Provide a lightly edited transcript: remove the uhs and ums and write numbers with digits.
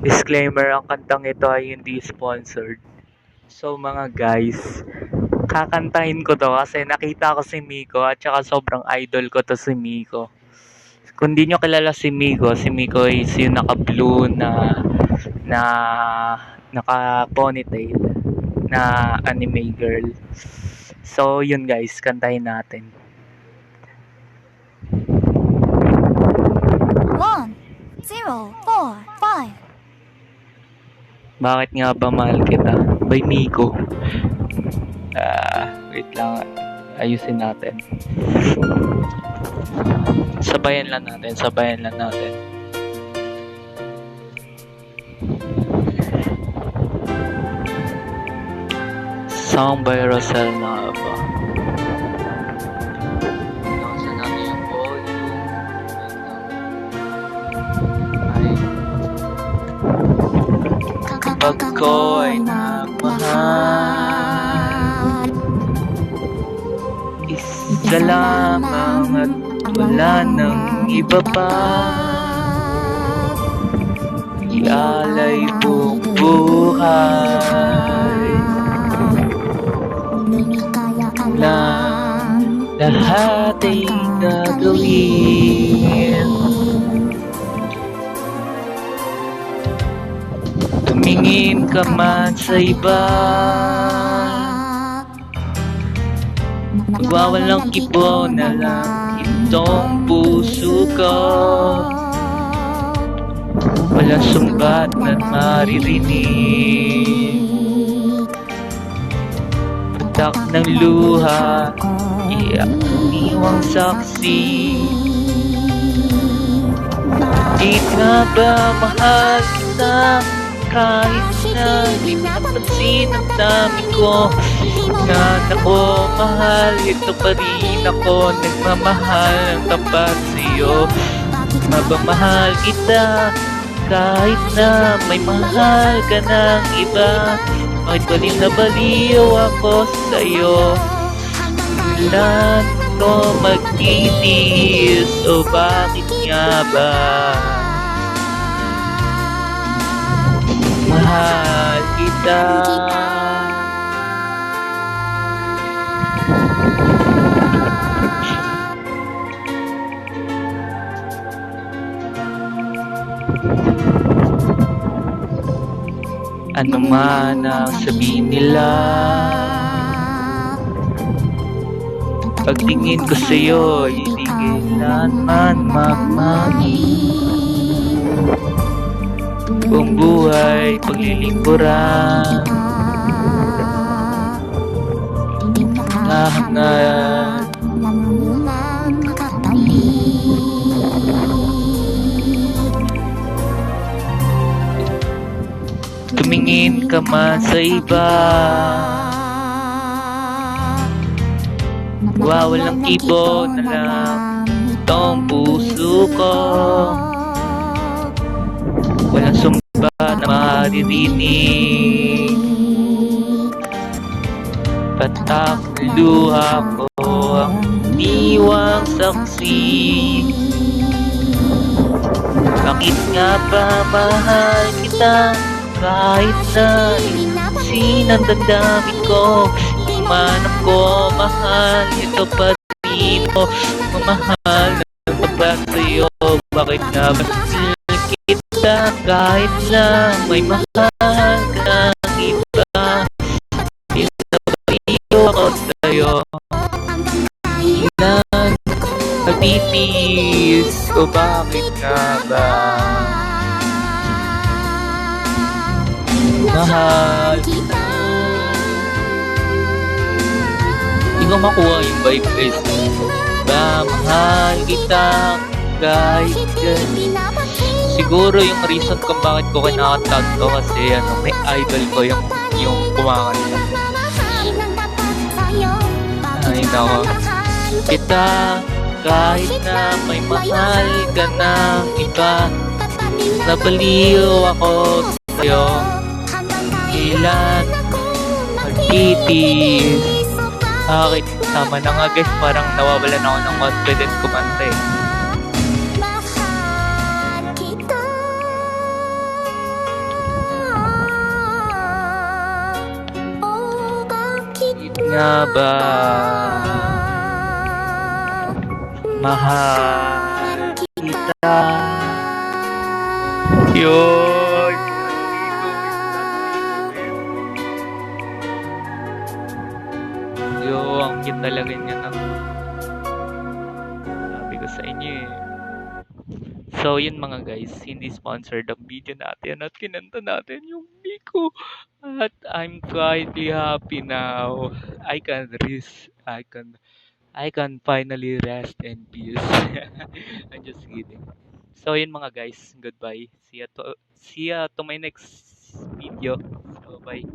Disclaimer, ang kantang ito ay hindi sponsored. So mga guys, kakantahin ko to kasi nakita ko si Miko at saka sobrang idol ko to si Miko. Kung di nyo kilala si Miko is yung naka-blue na naka-ponytail na anime girl. So yun guys, kantahin natin. 1, 0, 4, 5. Bakit nga ba mahal kita? By Miko. Wait lang. Ayusin natin. Sabayan lang natin. Song by Rosel na ba? Nakasan natin yung volume. Kapag ko'y nagmahal, isa lamang at wala nang iba pa. Ialay buong buhay lang, lahat ay gagawin. Tumingin ka man sa iba, magwawalang kibo na lang itong puso ko. Walang sumbat na maririnig, patak ng luha, iiwang saksi. Di nga ba mahal kita kahit na di napansin ang dami ko? Na ako mahal, ito pa rin ako nagmamahal ng tapat sa'yo. Mabamahal kita kahit na may mahal ka ng iba. Bakit baliw na baliw ako sa'yo? Kailan ko magtitiis o bakit nga ba mahal kita? Ano man ang sabihin nila, pagtingin ko sa'yo, hindi kailanman magmagi. Buong buhay paglilingkuran, hangad tumingin ka man sa iba, wawalang kibo na lang itong puso ko. Walang sumba na maririnig, patak ng luha ko ang iniwang saksi. Bakit nga ba mahal kita kahit na inusin ang damdamin ko? Di man ako mahal, ito pa rin ako mamahal ng tapat sa'yo. Bakit nga ba kita kahit na may mahal ka ng iba? Di na baliw ako sa'yo. Ilan magtitiis o bakit nga ba mahal kita? Hindi ko makuha yung vibe guys. Mahal kita kahit siguro yung reason kung bakit ko kinakantag to kasi may idol ko yung kumakanta. Ay nako, kita kahit na may mahal ka ng iba, nabaliw ako sa'yo. Kailan magtitiis? Bakit? Tama na nga guys, parang nawawalan ako ng confidence kumanta . nga ba mahal kita? Yun! Yo, ang cute talaga niya na. Sabi ko sa inyo eh. So, yun mga guys, hindi sponsored ang video natin at kinanta natin yung Biko. At I'm quietly happy now. I can finally rest in peace. I'm just kidding. So, yun mga guys, goodbye. See ya to my next video. So, bye.